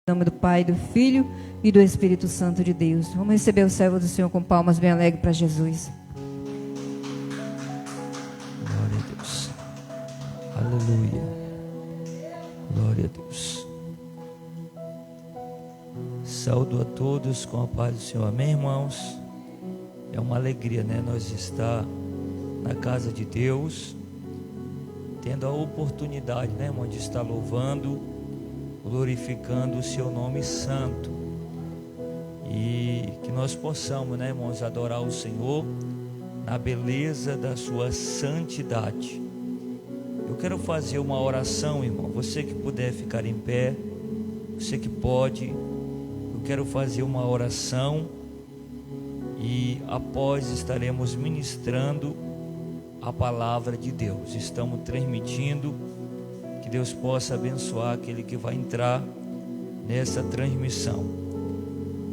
Em nome do Pai, do Filho e do Espírito Santo de Deus. Vamos receber o servo do Senhor com palmas bem alegres para Jesus. Glória a Deus. Aleluia. Glória a Deus. Saúdo a todos com a paz do Senhor. Amém, irmãos? É uma alegria, né? Nós estar na casa de Deus, tendo a oportunidade, né, irmão, de estar louvando, glorificando o seu nome santo, e que nós possamos, né, irmãos, adorar o Senhor na beleza da sua santidade. Eu quero fazer uma oração, irmão. Você que puder ficar em pé, você que pode, eu quero fazer uma oração e após estaremos ministrando a palavra de Deus. Estamos transmitindo. Que Deus possa abençoar aquele que vai entrar nessa transmissão.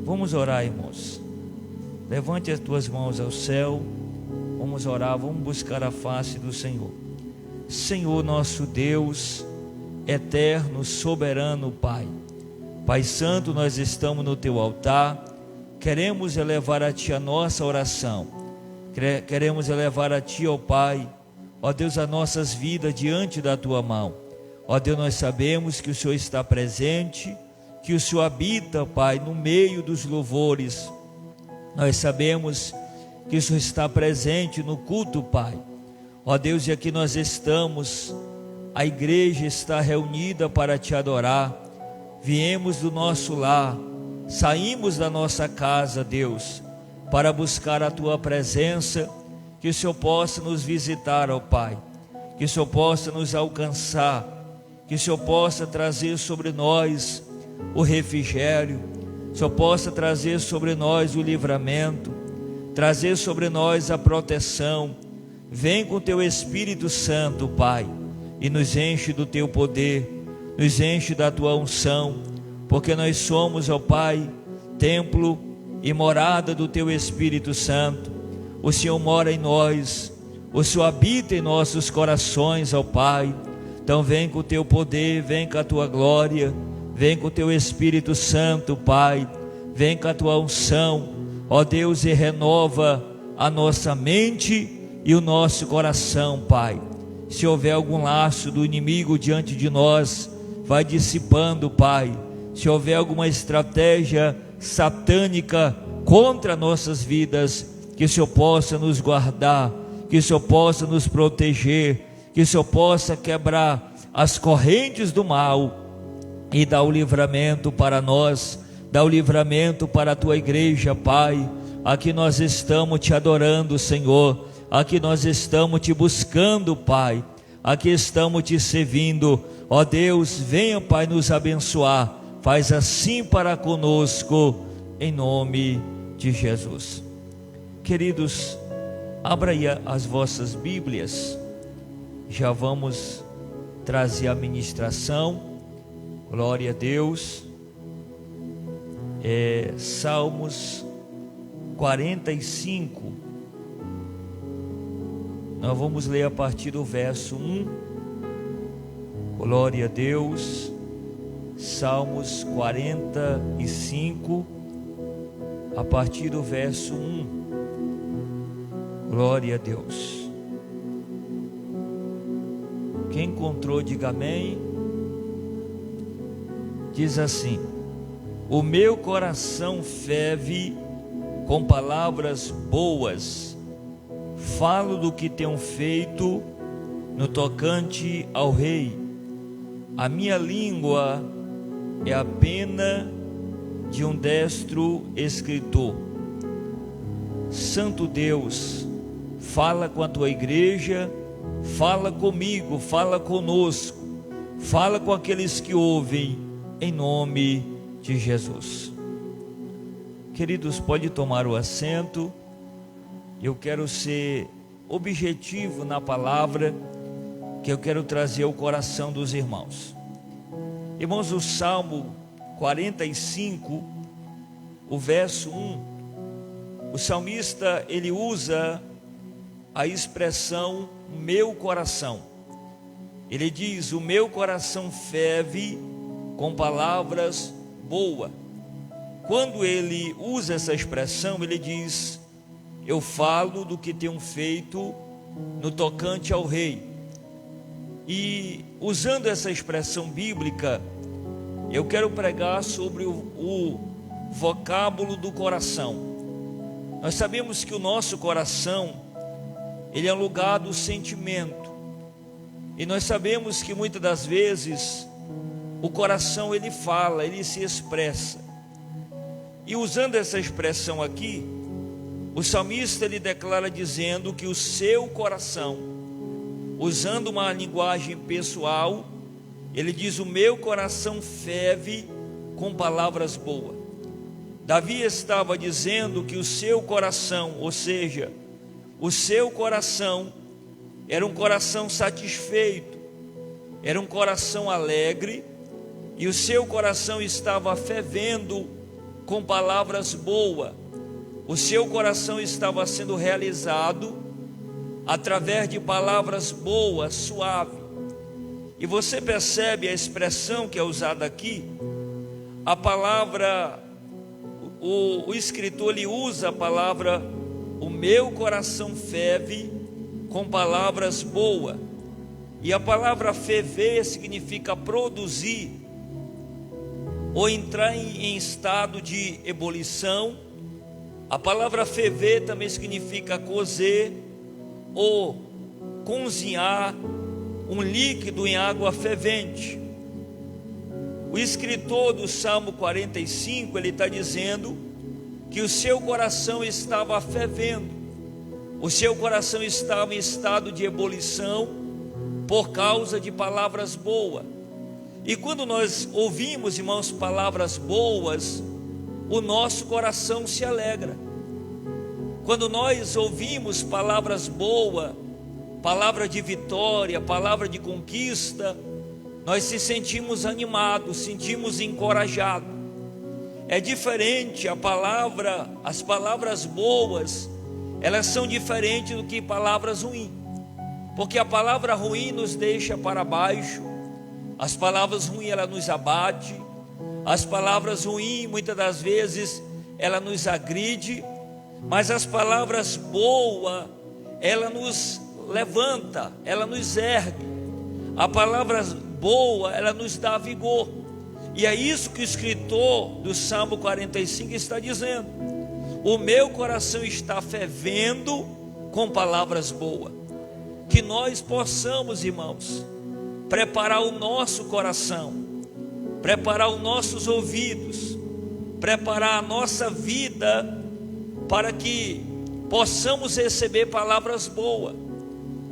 Vamos orar, irmãos. Levante as tuas mãos ao céu. Vamos orar, vamos buscar a face do Senhor. Senhor nosso Deus, eterno, soberano Pai. Pai Santo, nós estamos no teu altar. Queremos elevar a Ti a nossa oração. Queremos elevar a Ti, ó Pai, ó Deus, as nossas vidas diante da Tua mão. Ó Deus, nós sabemos que o Senhor está presente, que o Senhor habita, Pai, no meio dos louvores. Nós sabemos que o Senhor está presente no culto, Pai. Ó Deus, e aqui nós estamos, a igreja está reunida para Te adorar. Viemos do nosso lar, saímos da nossa casa, Deus, para buscar a Tua presença. Que o Senhor possa nos visitar, ó Pai, que o Senhor possa nos alcançar, que o Senhor possa trazer sobre nós o refrigério, o Senhor possa trazer sobre nós o livramento, trazer sobre nós a proteção. Vem com o Teu Espírito Santo, Pai, e nos enche do Teu poder, nos enche da Tua unção, porque nós somos, ó Pai, templo e morada do Teu Espírito Santo. O Senhor mora em nós, o Senhor habita em nossos corações, ó Pai. Então vem com o Teu poder, vem com a Tua glória, vem com o Teu Espírito Santo, Pai, vem com a Tua unção, ó Deus, e renova a nossa mente e o nosso coração, Pai. Se houver algum laço do inimigo diante de nós, vai dissipando, Pai. Se houver alguma estratégia satânica contra nossas vidas, que o Senhor possa nos guardar, que o Senhor possa nos proteger, que o Senhor possa quebrar as correntes do mal e dar o livramento para nós, dar o livramento para a Tua igreja, Pai. Aqui nós estamos Te adorando, Senhor, aqui nós estamos Te buscando, Pai, aqui estamos Te servindo. Ó Deus, venha, Pai, nos abençoar, faz assim para conosco, em nome de Jesus. Queridos, abra aí as vossas Bíblias. Já vamos trazer a ministração. Glória a Deus. Salmos 45. Nós vamos ler a partir do verso 1. Glória a Deus. Salmos 45, a partir do verso 1. Glória a Deus. Quem encontrou, diga amém. Diz assim: o meu coração ferve com palavras boas, falo do que tenho feito no tocante ao rei. A minha língua é a pena de um destro escritor. Santo Deus, fala com a Tua igreja, fala comigo, fala conosco, fala com aqueles que ouvem, em nome de Jesus. Queridos, pode tomar o assento. Eu quero ser objetivo na palavra que eu quero trazer ao coração dos irmãos. Irmãos, o Salmo 45, o verso 1, o salmista, ele usa a expressão meu coração. Ele diz: o meu coração ferve com palavras boa, quando ele usa essa expressão, ele diz: eu falo do que tenho feito no tocante ao rei. E usando essa expressão bíblica, eu quero pregar sobre o vocábulo do coração. Nós sabemos que o nosso coração, ele é um lugar do sentimento. E nós sabemos que muitas das vezes o coração ele fala, ele se expressa. E usando essa expressão aqui, o salmista ele declara dizendo que o seu coração, usando uma linguagem pessoal, ele diz: o meu coração ferve com palavras boas. Davi estava dizendo que o seu coração, ou seja, o seu coração era um coração satisfeito, era um coração alegre, e o seu coração estava fervendo com palavras boas. O seu coração estava sendo realizado através de palavras boas, suaves. E você percebe a expressão que é usada aqui? A palavra, o escritor ele usa a palavra: o meu coração ferve com palavras boas. E a palavra ferver significa produzir ou entrar em estado de ebulição. A palavra ferver também significa cozer ou cozinhar um líquido em água fervente. O escritor do Salmo 45, ele está dizendo que o seu coração estava fervendo, o seu coração estava em estado de ebulição por causa de palavras boas. E quando nós ouvimos, irmãos, palavras boas, o nosso coração se alegra. Quando nós ouvimos palavras boas, palavra de vitória, palavra de conquista, nós se sentimos animados, sentimos encorajados. É diferente as palavras boas, elas são diferentes do que palavras ruins, porque a palavra ruim nos deixa para baixo, as palavras ruins ela nos abate, as palavras ruins muitas das vezes ela nos agride, mas as palavras boas ela nos levanta, ela nos ergue. A palavra boa ela nos dá vigor. E é isso que o escritor do Salmo 45 está dizendo: o meu coração está fervendo com palavras boas. Que nós possamos, irmãos, preparar o nosso coração, preparar os nossos ouvidos, preparar a nossa vida para que possamos receber palavras boas,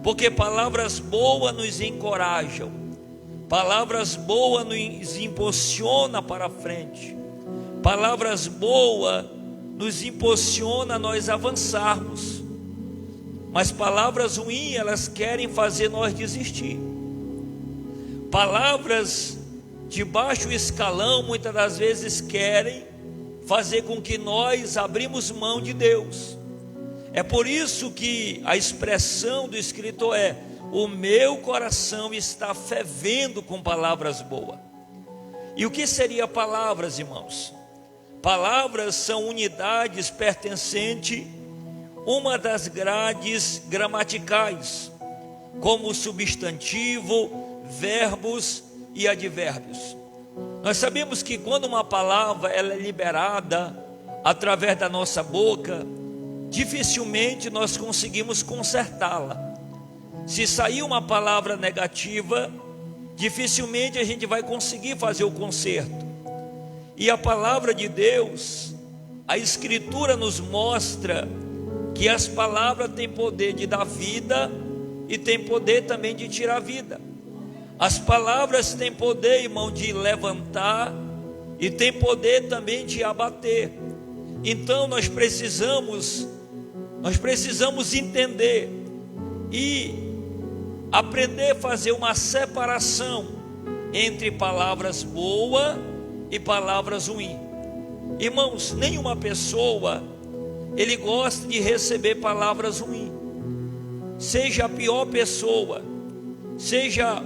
porque palavras boas nos encorajam, palavras boas nos impulsionam para frente, palavras boas nos impulsionam a nós avançarmos, mas palavras ruins elas querem fazer nós desistir. Palavras de baixo escalão muitas das vezes querem fazer com que nós abrimos mão de Deus. É por isso que a expressão do escritor é: o meu coração está fervendo com palavras boas. E o que seria palavras, irmãos? Palavras são unidades pertencentes uma das grades gramaticais, como substantivo, verbos e advérbios. Nós sabemos que quando uma palavra ela é liberada através da nossa boca, dificilmente nós conseguimos consertá-la. Se sair uma palavra negativa, dificilmente a gente vai conseguir fazer o conserto. E a palavra de Deus, a Escritura nos mostra que as palavras têm poder de dar vida e têm poder também de tirar vida. As palavras têm poder, irmão, de levantar e têm poder também de abater. Então nós precisamos entender e aprender a fazer uma separação entre palavras boas e palavras ruins. Irmãos, nenhuma pessoa ele gosta de receber palavras ruins. Seja a pior pessoa, seja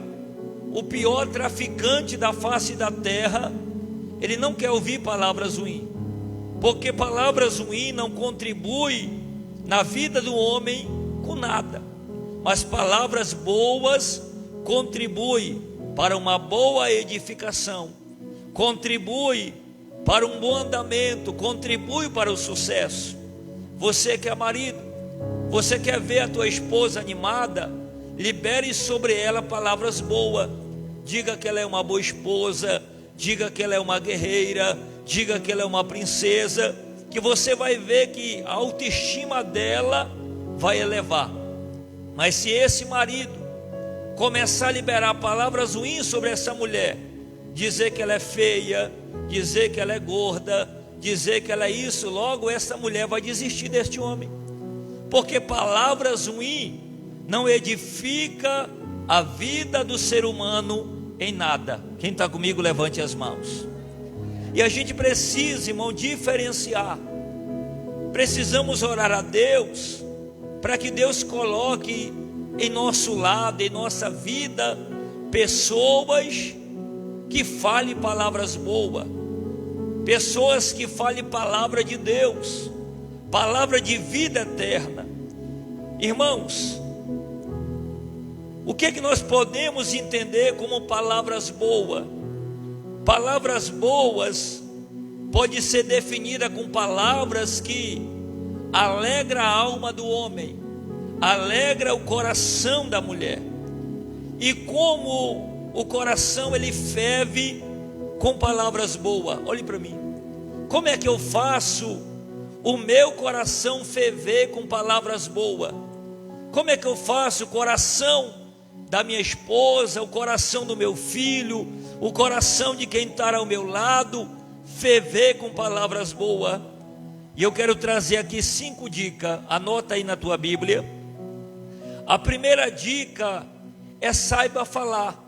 o pior traficante da face da terra, ele não quer ouvir palavras ruins, porque palavras ruins não contribuem na vida do homem com nada, mas palavras boas contribuem para uma boa edificação, contribui para um bom andamento, contribui para o sucesso. Você que é marido, você quer ver a tua esposa animada, libere sobre ela palavras boas. Diga que ela é uma boa esposa, diga que ela é uma guerreira, diga que ela é uma princesa, que você vai ver que a autoestima dela vai elevar. Mas se esse marido começar a liberar palavras ruins sobre essa mulher, dizer que ela é feia, dizer que ela é gorda, dizer que ela é isso, logo essa mulher vai desistir deste homem, porque palavras ruins não edifica a vida do ser humano em nada. Quem está comigo, levante as mãos. E a gente precisa, irmão, diferenciar. Precisamos orar a Deus para que Deus coloque em nosso lado, em nossa vida, pessoas que falem palavras boas, pessoas que falem palavra de Deus, palavra de vida eterna. Irmãos, o que é que nós podemos entender como palavras boas? Palavras boas pode ser definida com palavras que alegra a alma do homem, alegra o coração da mulher. E como o coração ele ferve com palavras boas. Olhe para mim, como é que eu faço o meu coração ferver com palavras boas? Como é que eu faço o coração da minha esposa, o coração do meu filho, o coração de quem está ao meu lado ferver com palavras boas? E eu quero trazer aqui 5 dicas, anota aí na tua Bíblia. A primeira dica é: saiba falar.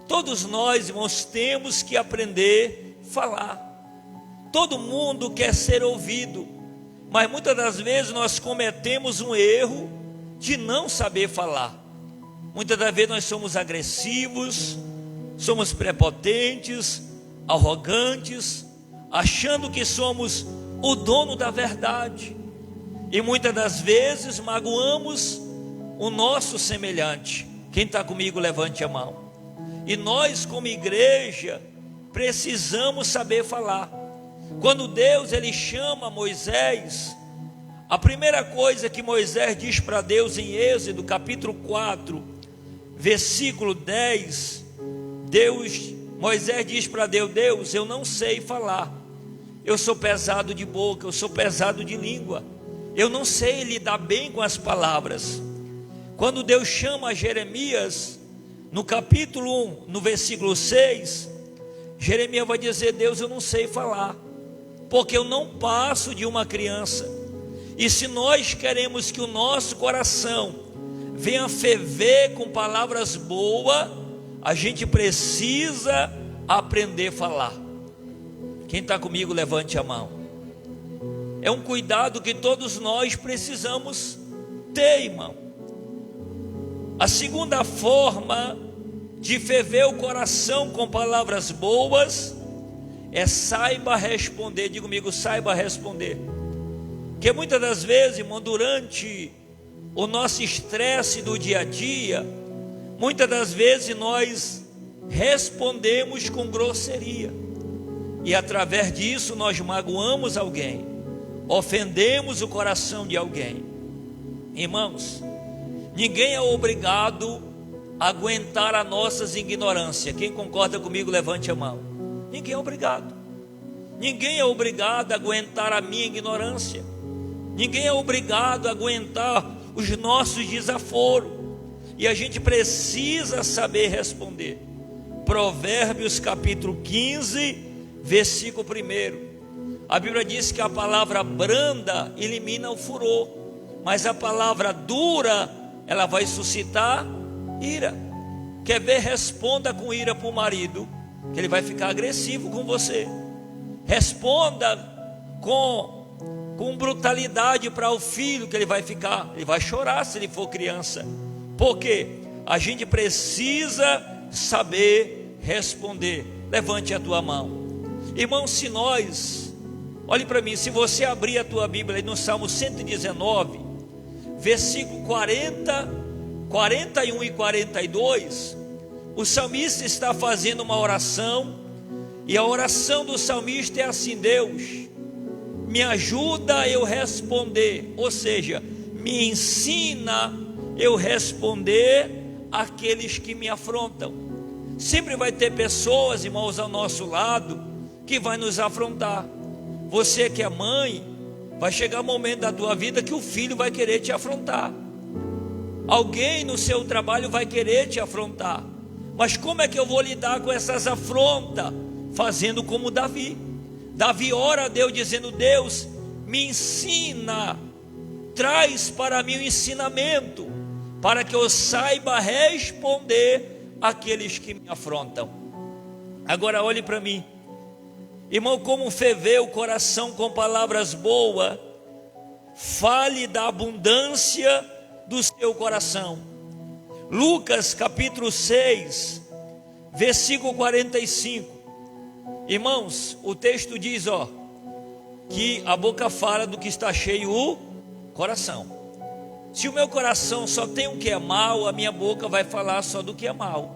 Todos nós, irmãos, temos que aprender a falar. Todo mundo quer ser ouvido, mas muitas das vezes nós cometemos um erro de não saber falar. Muitas das vezes nós somos agressivos, somos prepotentes, arrogantes, achando que somos o dono da verdade, e muitas das vezes magoamos o nosso semelhante. Quem está comigo, levante a mão. E nós, como igreja, precisamos saber falar. Quando Deus ele chama Moisés, a primeira coisa que Moisés diz para Deus em Êxodo capítulo 4, versículo 10, Moisés diz para Deus: Deus, eu não sei falar, eu sou pesado de boca, eu sou pesado de língua, eu não sei lidar bem com as palavras. Quando Deus chama Jeremias, no capítulo 1, no versículo 6, Jeremias vai dizer: Deus, eu não sei falar, porque eu não passo de uma criança. E se nós queremos que o nosso coração venha ferver com palavras boas, a gente precisa aprender a falar. Quem está comigo, levante a mão. É um cuidado que todos nós precisamos ter, irmão. A segunda forma de ferver o coração com palavras boas é: saiba responder. Diga comigo, saiba responder. Porque muitas das vezes, irmão, durante o nosso estresse do dia a dia, muitas das vezes nós respondemos com grosseria, e através disso nós magoamos alguém, ofendemos o coração de alguém. Irmãos, ninguém é obrigado a aguentar as nossas ignorâncias. Quem concorda comigo, levante a mão. Ninguém é obrigado. Ninguém é obrigado a aguentar a minha ignorância. Ninguém é obrigado a aguentar os nossos desaforos. E a gente precisa saber responder. Provérbios capítulo 15, versículo 1. A Bíblia diz que a palavra branda elimina o furor, mas a palavra dura, ela vai suscitar ira. Quer ver? Responda com ira para o marido, que ele vai ficar agressivo com você. Responda com brutalidade para o filho, que ele vai chorar se ele for criança. Porque a gente precisa saber responder. Levante a tua mão. Irmão, se nós, olhe para mim, se você abrir a tua Bíblia aí no Salmo 119, versículo 40, 41 e 42, o salmista está fazendo uma oração, e a oração do salmista é assim: Deus, me ajuda a eu responder, ou seja, me ensina eu responder àqueles que me afrontam. Sempre vai ter pessoas, irmãos, ao nosso lado, que vai nos afrontar. Você que é mãe, vai chegar um momento da tua vida que o filho vai querer te afrontar. Alguém no seu trabalho vai querer te afrontar. Mas como é que eu vou lidar com essas afrontas? Fazendo como Davi. Davi ora a Deus dizendo: Deus, me ensina, traz para mim o ensinamento, para que eu saiba responder àqueles que me afrontam. Agora olhe para mim, irmão, como ferver o coração com palavras boas. Fale da abundância do seu coração. Lucas capítulo 6, versículo 45. Irmãos, o texto diz, que a boca fala do que está cheio o coração. Se o meu coração só tem o que é mal, a minha boca vai falar só do que é mal.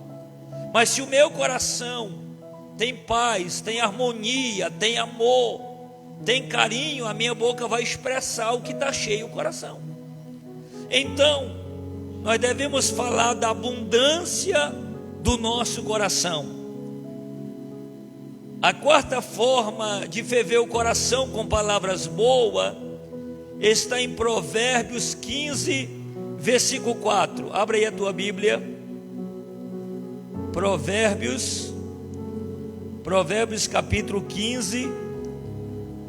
Mas se o meu coração tem paz, tem harmonia, tem amor, tem carinho, a minha boca vai expressar o que está cheio o coração. Então, nós devemos falar da abundância do nosso coração. A quarta forma de ferver o coração com palavras boas está em Provérbios 15, versículo 4. Abra aí a tua Bíblia. Provérbios capítulo 15,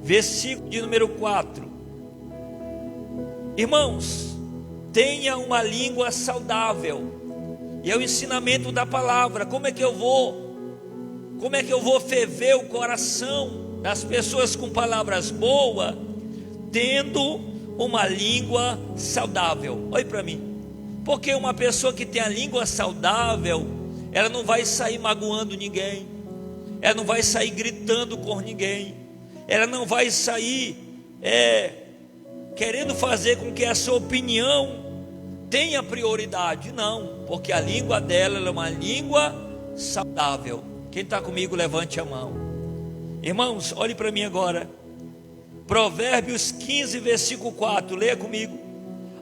versículo de número 4. Irmãos, tenha uma língua saudável. E é o ensinamento da palavra. Como é que eu vou ferver o coração das pessoas com palavras boas? Tendo uma língua saudável. Olhe para mim. Porque uma pessoa que tem a língua saudável, ela não vai sair magoando ninguém, ela não vai sair gritando com ninguém, ela não vai sair querendo fazer com que a sua opinião tenha prioridade. Não, porque a língua dela é uma língua saudável. Quem está comigo, levante a mão. Irmãos, olhe para mim agora. Provérbios 15, versículo 4, leia comigo.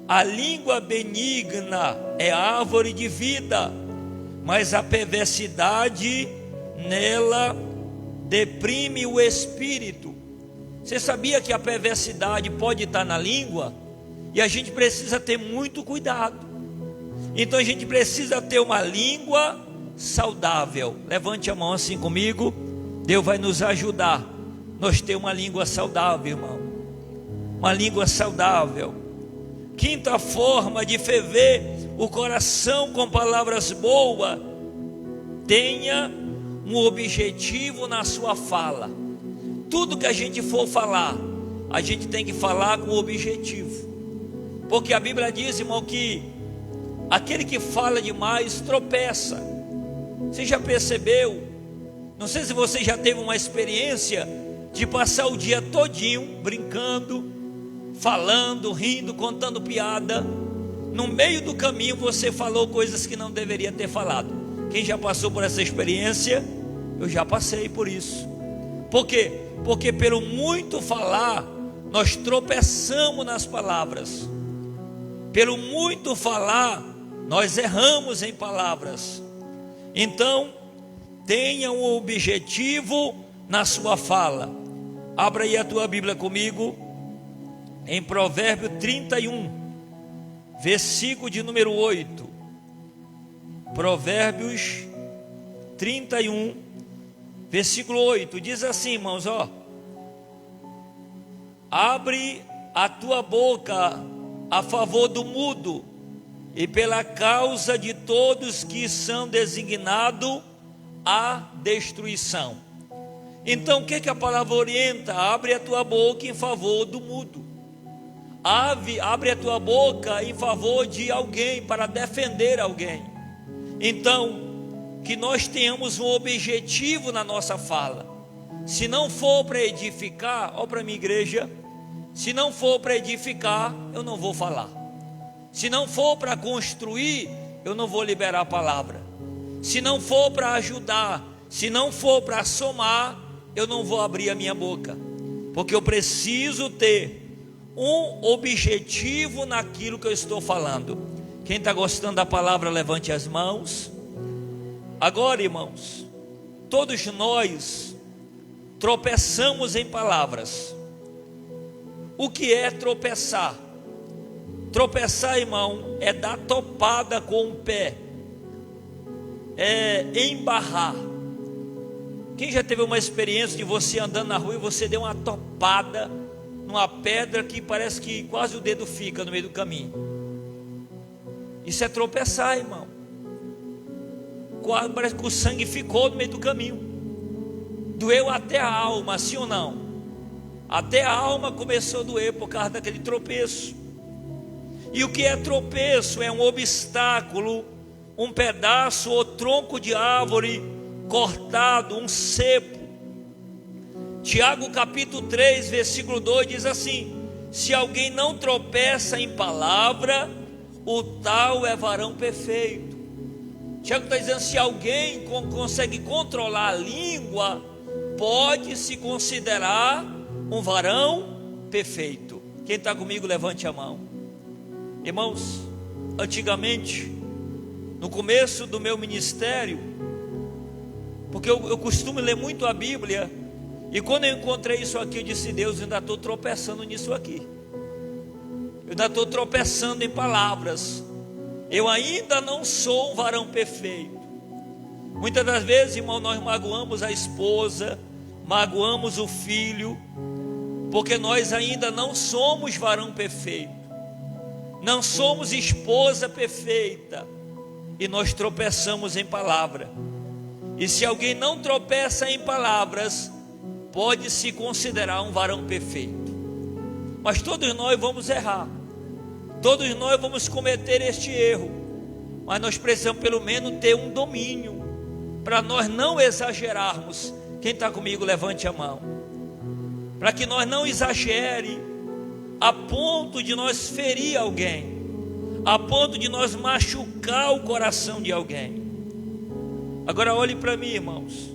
A língua benigna é árvore de vida, mas a perversidade nela deprime o espírito. Você sabia que a perversidade pode estar na língua? E a gente precisa ter muito cuidado. Então a gente precisa ter uma língua saudável. Levante a mão assim comigo. Deus vai nos ajudar. Nós temos uma língua saudável, irmão. Uma língua saudável. Quinta forma de ferver o coração com palavras boas: tenha um objetivo na sua fala. Tudo que a gente for falar, a gente tem que falar com objetivo. Porque a Bíblia diz, irmão, que aquele que fala demais tropeça. Você já percebeu? Não sei se você já teve uma experiência de passar o dia todinho brincando, falando, rindo, contando piada. No meio do caminho você falou coisas que não deveria ter falado. Quem já passou por essa experiência? Eu já passei por isso. Por quê? Porque pelo muito falar, nós tropeçamos nas palavras. Pelo muito falar, nós erramos em palavras. Então, tenha um objetivo na sua fala. Abra aí a tua Bíblia comigo, em Provérbio 31, versículo de número 8. Provérbios 31, versículo 8, diz assim, irmãos, abre a tua boca a favor do mudo e pela causa de todos que são designados à destruição. Então o que a palavra orienta? Abre a tua boca em favor do mudo. Abre a tua boca em favor de alguém, para defender alguém. Então, que nós tenhamos um objetivo na nossa fala. Se não for para edificar, olha para minha igreja, se não for para edificar, eu não vou falar. Se não for para construir, eu não vou liberar a palavra. Se não for para ajudar, se não for para somar, eu não vou abrir a minha boca. Porque eu preciso ter um objetivo naquilo que eu estou falando. Quem está gostando da palavra, levante as mãos. Agora, irmãos, todos nós tropeçamos em palavras. O que é tropeçar? Tropeçar, irmão, é dar topada com o pé, é embarrar. Quem já teve uma experiência de você andando na rua e você deu uma topada numa pedra que parece que quase o dedo fica no meio do caminho? Isso é tropeçar, irmão. Quase parece que o sangue ficou no meio do caminho. Doeu até a alma, sim ou não? Até a alma começou a doer por causa daquele tropeço. E o que é tropeço? É um obstáculo, um pedaço ou tronco de árvore cortado, um cepo. Tiago capítulo 3, versículo 2 diz assim: se alguém não tropeça em palavra, o tal é varão perfeito. Tiago está dizendo, se alguém consegue controlar a língua, pode se considerar um varão perfeito. Quem está comigo, levante a mão. Irmãos, antigamente, no começo do meu ministério, porque eu costumo ler muito a Bíblia, e quando eu encontrei isso aqui, eu disse: Deus, eu ainda estou tropeçando nisso aqui, eu ainda estou tropeçando em palavras, eu ainda não sou um varão perfeito. Muitas das vezes, irmão, nós magoamos a esposa, magoamos o filho, porque nós ainda não somos varão perfeito, não somos esposa perfeita, e nós tropeçamos em palavra. E se alguém não tropeça em palavras, pode se considerar um varão perfeito. Mas todos nós vamos errar, todos nós vamos cometer este erro, mas nós precisamos pelo menos ter um domínio, para nós não exagerarmos. Quem está comigo, levante a mão. Para que nós não exagere a ponto de nós ferir alguém, a ponto de nós machucar o coração de alguém. Agora olhe para mim, irmãos.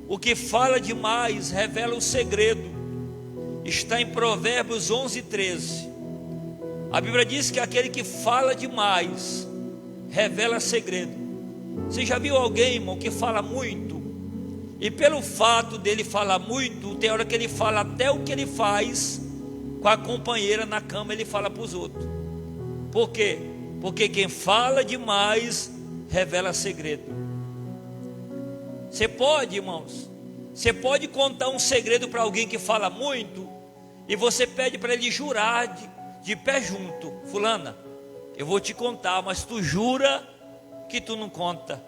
O que fala demais revela o segredo. Está em Provérbios 11:13. A Bíblia diz que aquele que fala demais revela segredo. Você já viu alguém, irmão, que fala muito, e pelo fato dele falar muito, tem hora que ele fala até o que ele faz com a companheira na cama, ele fala para os outros. Por quê? Porque quem fala demais revela segredo. Você pode, irmãos, você pode contar um segredo para alguém que fala muito, e você pede para ele jurar de pé junto: fulana, eu vou te contar, mas tu jura que tu não conta.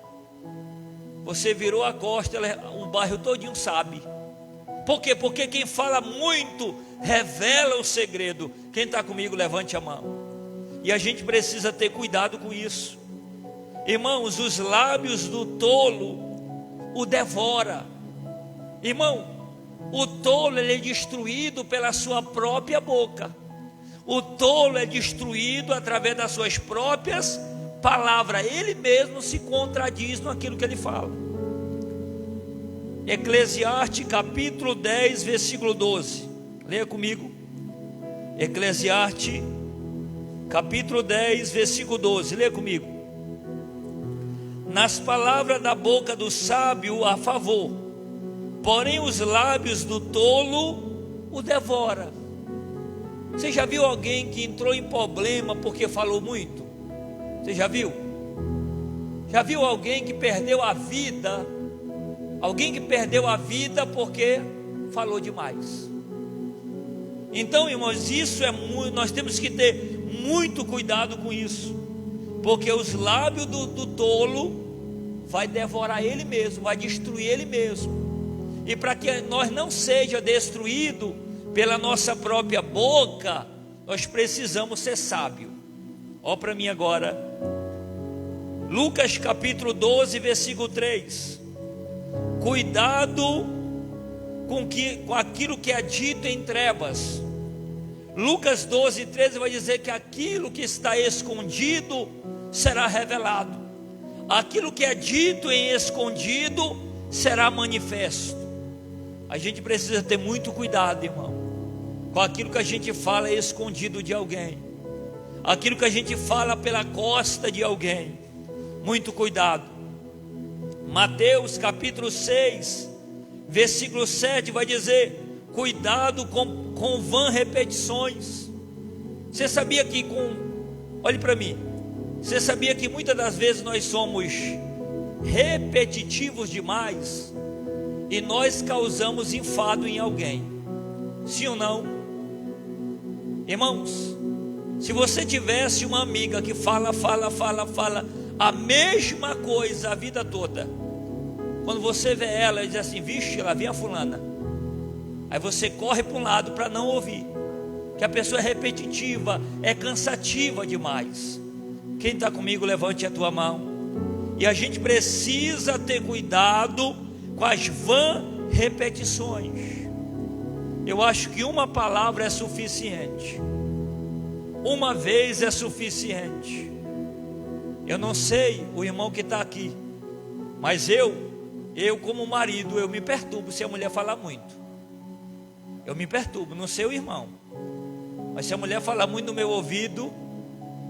Você virou a costa, o bairro todinho sabe. Por quê? Porque quem fala muito revela o segredo. Quem está comigo, levante a mão. E a gente precisa ter cuidado com isso. Irmãos, os lábios do tolo o devora. Irmão, o tolo ele é destruído pela sua própria boca. O tolo é destruído através das suas próprias palavras. Ele mesmo se contradiz naquilo que ele fala. Eclesiastes capítulo 10, versículo 12. Leia comigo. Eclesiastes capítulo 10, versículo 12. Leia comigo. Nas palavras da boca do sábio há favor, porém os lábios do tolo o devora. Você já viu alguém que entrou em problema porque falou muito? Você já viu? Já viu alguém que perdeu a vida? Alguém que perdeu a vida porque falou demais. Então, irmãos, isso é muito, nós temos que ter muito cuidado com isso, porque os lábios do tolo vai devorar ele mesmo, vai destruir ele mesmo. E para que nós não seja destruído pela nossa própria boca, nós precisamos ser sábio. Olha para mim agora, Lucas capítulo 12, versículo 3. Cuidado com aquilo que é dito em trevas. Lucas 12:13 vai dizer que aquilo que está escondido será revelado. Aquilo que é dito em escondido será manifesto. A gente precisa ter muito cuidado, irmão, com aquilo que a gente fala escondido de alguém, aquilo que a gente fala pela costa de alguém. Muito cuidado. Mateus capítulo 6, versículo 7 vai dizer: cuidado com vã repetições. Você sabia que olhe para mim, você sabia que muitas das vezes nós somos repetitivos demais e nós causamos enfado em alguém? Sim ou não? Irmãos, se você tivesse uma amiga que fala a mesma coisa a vida toda, quando você vê ela e diz assim: vixe, lá vem a fulana, aí você corre para um lado para não ouvir, que a pessoa é repetitiva, é cansativa demais. Quem está comigo, levante a tua mão. E a gente precisa ter cuidado com as vã repetições. Eu acho que uma palavra é suficiente, uma vez é suficiente. Eu não sei o irmão que está aqui, mas eu como marido, eu me perturbo se a mulher falar muito. Eu me perturbo, não sei o irmão, mas se a mulher falar muito no meu ouvido,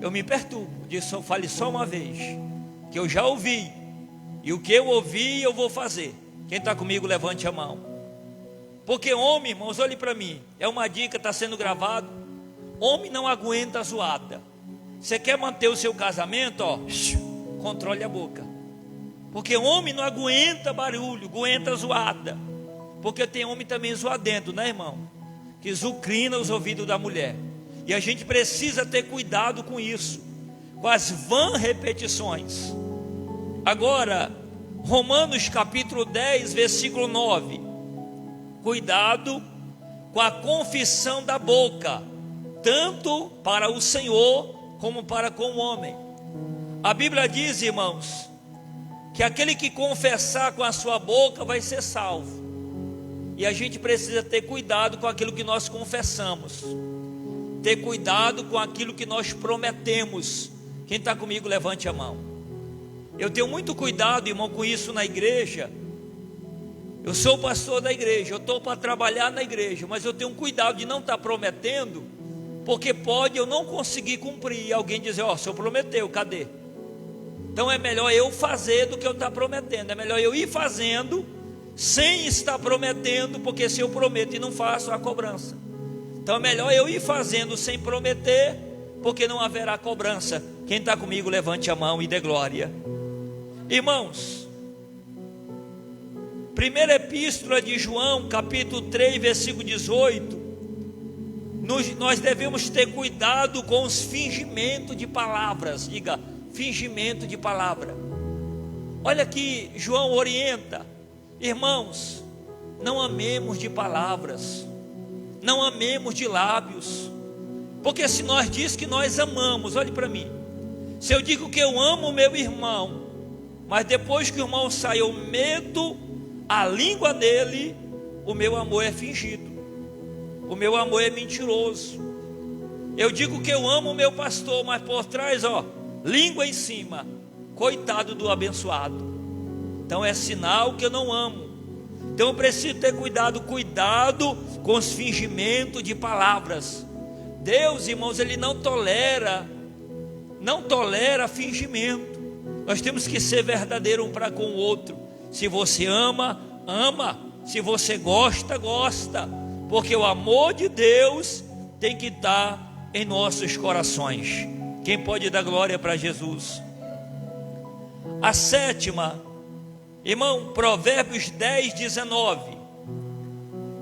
eu me perturbo. Disso, fale só uma vez, que eu já ouvi, e o que eu ouvi eu vou fazer. Quem está comigo, levante a mão. Porque homem, irmãos, olhe para mim, é uma dica, está sendo gravado. Homem não aguenta zoada. Você quer manter o seu casamento, ó, controle a boca. Porque homem não aguenta barulho, aguenta zoada. Porque tem homem também zoadento, né, irmão? Que zucrina os ouvidos da mulher. E a gente precisa ter cuidado com isso, com as vã repetições. Agora, Romanos capítulo 10, versículo 9. Cuidado com a confissão da boca, tanto para o Senhor como para com o homem. A Bíblia diz, irmãos, que aquele que confessar com a sua boca vai ser salvo. E a gente precisa ter cuidado com aquilo que nós confessamos, ter cuidado com aquilo que nós prometemos. Quem está comigo, levante a mão. Eu tenho muito cuidado, irmão, com isso na igreja. Eu sou pastor da igreja, eu estou para trabalhar na igreja, mas eu tenho cuidado de não estar prometendo, porque pode eu não conseguir cumprir, e alguém dizer: ó, o senhor prometeu, cadê? Então é melhor eu fazer do que eu estar prometendo. É melhor eu ir fazendo sem estar prometendo, porque se eu prometo e não faço, há cobrança. Então é melhor eu ir fazendo sem prometer, porque não haverá cobrança. Quem está comigo, levante a mão e dê glória. Irmãos, primeira epístola de João, capítulo 3, versículo 18, nós devemos ter cuidado com os fingimentos de palavras. Diga, fingimento de palavra. Olha aqui, João orienta: irmãos, não amemos de palavras, não amemos de lábios, porque se nós diz que nós amamos, olhe para mim, se eu digo que eu amo o meu irmão, mas depois que o irmão sai eu meto a língua dele, o meu amor é fingido, o meu amor é mentiroso. Eu digo que eu amo o meu pastor, mas por trás, ó, língua em cima, coitado do abençoado. Então é sinal que eu não amo. Então eu preciso ter cuidado com os fingimentos de palavras. Deus, irmãos, Ele não tolera fingimento. Nós temos que ser verdadeiro um para com o outro. Se você ama, ama. Se você gosta, gosta. Porque o amor de Deus tem que estar em nossos corações. Quem pode dar glória para Jesus? A sétima, irmão, Provérbios 10, 19.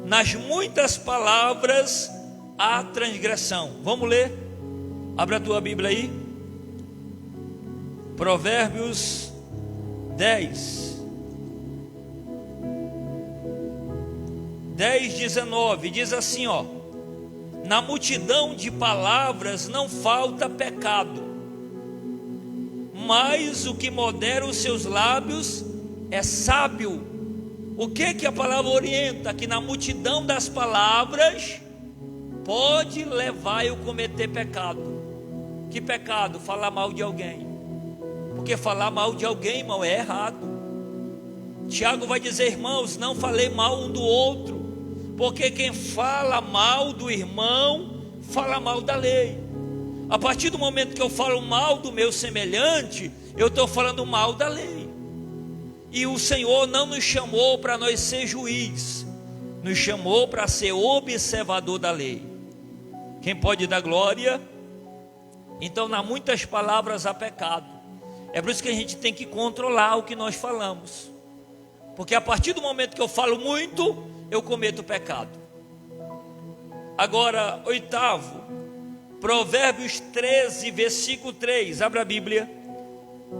Nas muitas palavras há transgressão. Vamos ler? Abra a tua Bíblia aí. Provérbios 10, 19, diz assim, ó: na multidão de palavras não falta pecado, mas o que modera os seus lábios é sábio. O que a palavra orienta? Que na multidão das palavras pode levar eu a cometer pecado. Que pecado? Falar mal de alguém. Porque falar mal de alguém, irmão, é errado. Tiago vai dizer, irmãos, não falei mal um do outro, porque quem fala mal do irmão, fala mal da lei. A partir do momento que eu falo mal do meu semelhante, eu estou falando mal da lei. E o Senhor não nos chamou para nós ser juiz, nos chamou para ser observador da lei. Quem pode dar glória? Então, há muitas palavras há pecado. É por isso que a gente tem que controlar o que nós falamos, porque a partir do momento que eu falo muito, eu cometo pecado. Agora, oitavo, Provérbios 13, versículo 3, abra a Bíblia.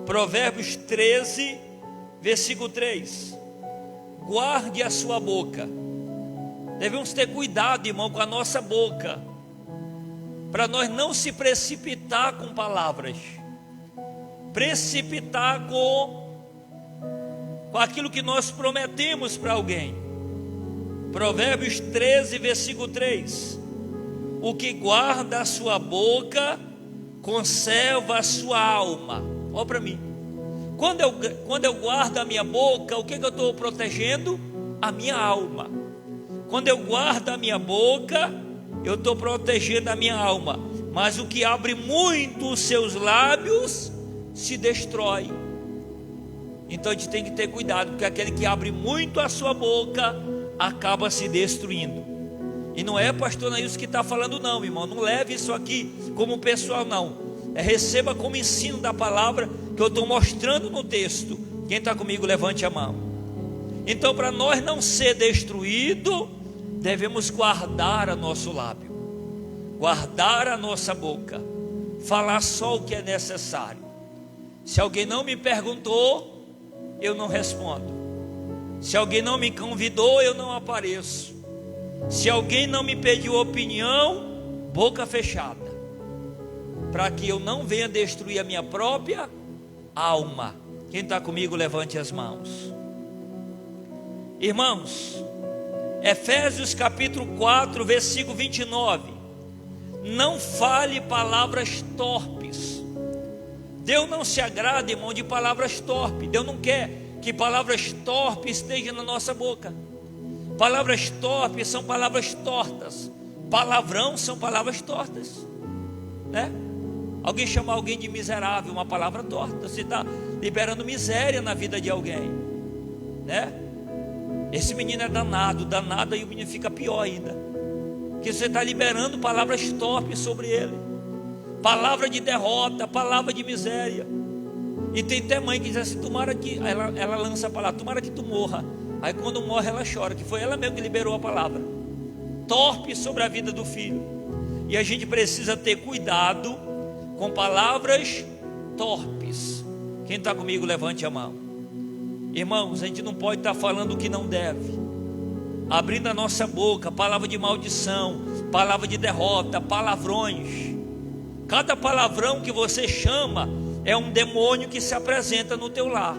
Provérbios 13, versículo 3. Guarde a sua boca. Devemos ter cuidado, irmão, com a nossa boca, para nós não se precipitar com palavras, precipitar com aquilo que nós prometemos para alguém. Provérbios 13, versículo 3. O que guarda a sua boca, conserva a sua alma. Olha para mim. Quando eu guardo a minha boca, o que eu estou protegendo? A minha alma. Quando eu guardo a minha boca, eu estou protegendo a minha alma. Mas o que abre muito os seus lábios, se destrói. Então a gente tem que ter cuidado, porque aquele que abre muito a sua boca, acaba se destruindo. E não é pastor Nailson que está falando não, irmão. Não leve isso aqui como pessoal não. Receba como ensino da palavra que eu estou mostrando no texto. Quem está comigo, levante a mão. Então, para nós não ser destruído, devemos guardar o nosso lábio, guardar a nossa boca, falar só o que é necessário. Se alguém não me perguntou, eu não respondo. Se alguém não me convidou, eu não apareço. Se alguém não me pediu opinião, boca fechada, para que eu não venha destruir a minha própria alma. Quem está comigo, levante as mãos. Irmãos, Efésios capítulo 4, versículo 29. Não fale palavras torpes. Deus não se agrada, irmão, de palavras torpes. Deus não quer que palavras torpes estejam na nossa boca. Palavras torpes são palavras tortas. Palavrão são palavras tortas, né? Alguém chamar alguém de miserável, uma palavra torta. Você está liberando miséria na vida de alguém, né? Esse menino é danado, danado, e o menino fica pior ainda, porque você está liberando palavras torpes sobre ele. Palavra de derrota, palavra de miséria. E tem até mãe que diz assim, tomara que, ela lança a palavra, tomara que tu morra. Aí quando morre ela chora, que foi ela mesma que liberou a palavra torpe sobre a vida do filho. E a gente precisa ter cuidado com palavras torpes. Quem está comigo, levante a mão. Irmãos, a gente não pode estar falando o que não deve, abrindo a nossa boca, palavra de maldição, palavra de derrota, palavrões. Cada palavrão que você chama é um demônio que se apresenta no teu lar.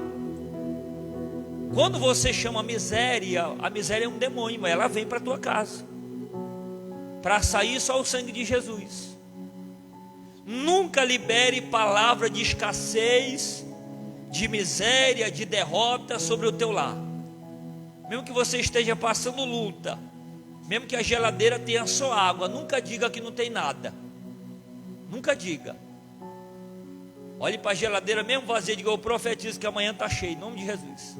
Quando você chama a miséria é um demônio, mas ela vem para a tua casa. Para sair só o sangue de Jesus. Nunca libere palavra de escassez, de miséria, de derrota sobre o teu lar. Mesmo que você esteja passando luta, mesmo que a geladeira tenha só água, nunca diga que não tem nada. Nunca diga. Olhe para a geladeira mesmo vazia, diga, eu profetizo que amanhã está cheio, em nome de Jesus.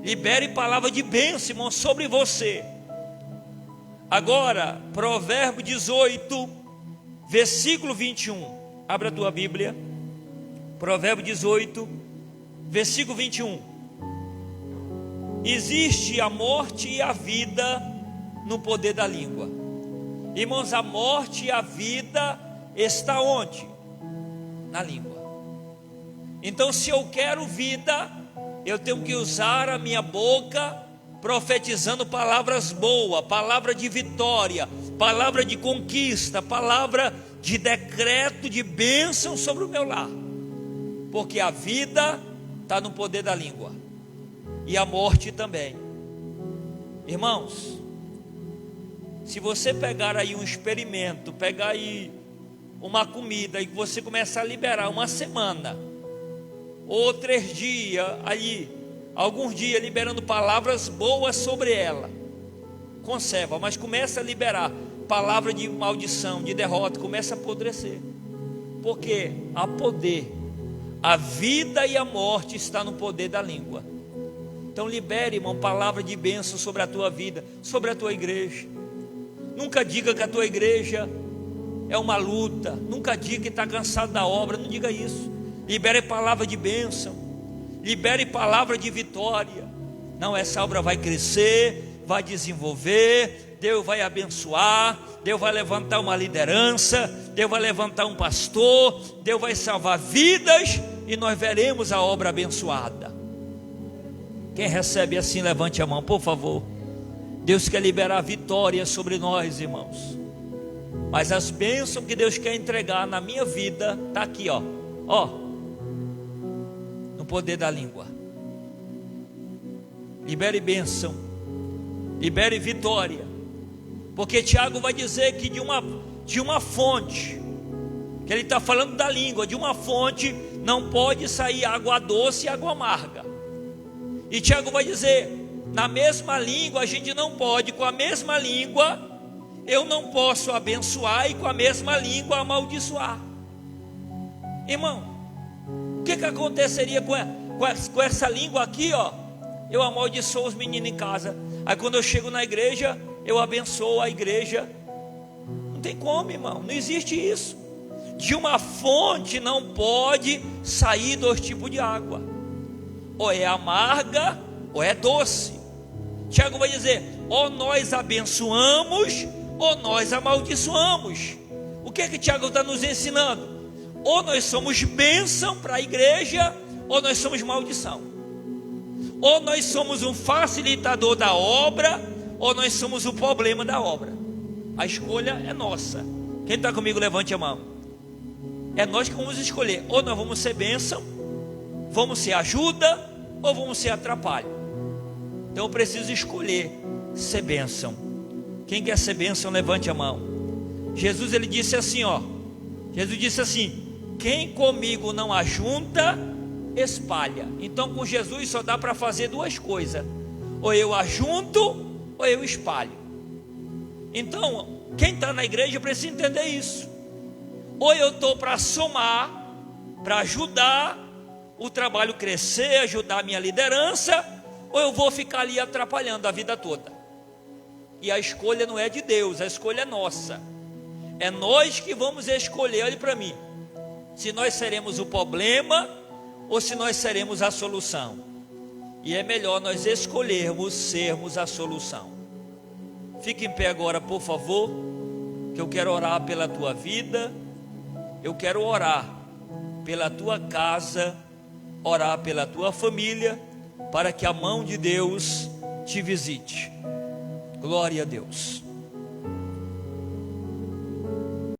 Libere palavra de bênção, irmão, sobre você. Agora, Provérbio 18, versículo 21. Abra a tua Bíblia. Provérbio 18, versículo 21. Existe a morte e a vida no poder da língua. Irmãos, a morte e a vida está onde? Na língua. Então, se eu quero vida, eu tenho que usar a minha boca profetizando palavras boas, palavra de vitória, palavra de conquista, palavra de decreto, de bênção sobre o meu lar. Porque a vida está no poder da língua, e a morte também. Irmãos, se você pegar aí um experimento, pegar aí uma comida e você começar a liberar uma semana, ou 3 dias, aí, alguns dias liberando palavras boas sobre ela, conserva, mas começa a liberar palavra de maldição, de derrota, começa a apodrecer, porque há poder, a vida e a morte está no poder da língua. Então libere, irmão, palavra de bênção sobre a tua vida, sobre a tua igreja. Nunca diga que a tua igreja é uma luta, nunca diga que está cansado da obra, não diga isso. Libere palavra de bênção, libere palavra de vitória. Não, essa obra vai crescer, vai desenvolver, Deus vai abençoar, Deus vai levantar uma liderança, Deus vai levantar um pastor, Deus vai salvar vidas e nós veremos a obra abençoada. Quem recebe assim, levante a mão, por favor. Deus quer liberar vitória sobre nós, irmãos. Mas as bênçãos que Deus quer entregar na minha vida está aqui, ó, no poder da língua. Libere bênção, libere vitória, porque Tiago vai dizer que de uma fonte, que ele está falando da língua, de uma fonte não pode sair água doce e água amarga. E Tiago vai dizer, na mesma língua a gente não pode, com a mesma língua eu não posso abençoar e com a mesma língua amaldiçoar. Irmão, o que aconteceria com essa língua aqui, ó? Eu amaldiçoo os meninos em casa, aí quando eu chego na igreja eu abençoo a igreja. Não tem como, irmão, não existe isso. De uma fonte não pode sair 2 tipos de água, ou é amarga ou é doce. Tiago vai dizer, ou nós abençoamos ou nós amaldiçoamos. O que é que Tiago está nos ensinando? Ou nós somos bênção para a igreja, ou nós somos maldição. Ou nós somos um facilitador da obra, ou nós somos o problema da obra. A escolha é nossa. Quem está comigo, levante a mão. É nós que vamos escolher, ou nós vamos ser bênção, vamos ser ajuda, ou vamos ser atrapalho. Então eu preciso escolher ser bênção. Quem quer ser bênção, levante a mão. Jesus, ele disse assim, ó. Jesus disse assim, quem comigo não ajunta, espalha. Então com Jesus só dá para fazer 2 coisas, ou eu ajunto, ou eu espalho. Então quem está na igreja precisa entender isso. Ou eu estou para somar, para ajudar o trabalho crescer, ajudar a minha liderança, ou eu vou ficar ali atrapalhando a vida toda. E a escolha não é de Deus, a escolha é nossa. É nós que vamos escolher, olhe para mim, se nós seremos o problema ou se nós seremos a solução. E é melhor nós escolhermos sermos a solução. Fique em pé agora, por favor, que eu quero orar pela tua vida, eu quero orar pela tua casa, orar pela tua família, para que a mão de Deus te visite. Glória a Deus.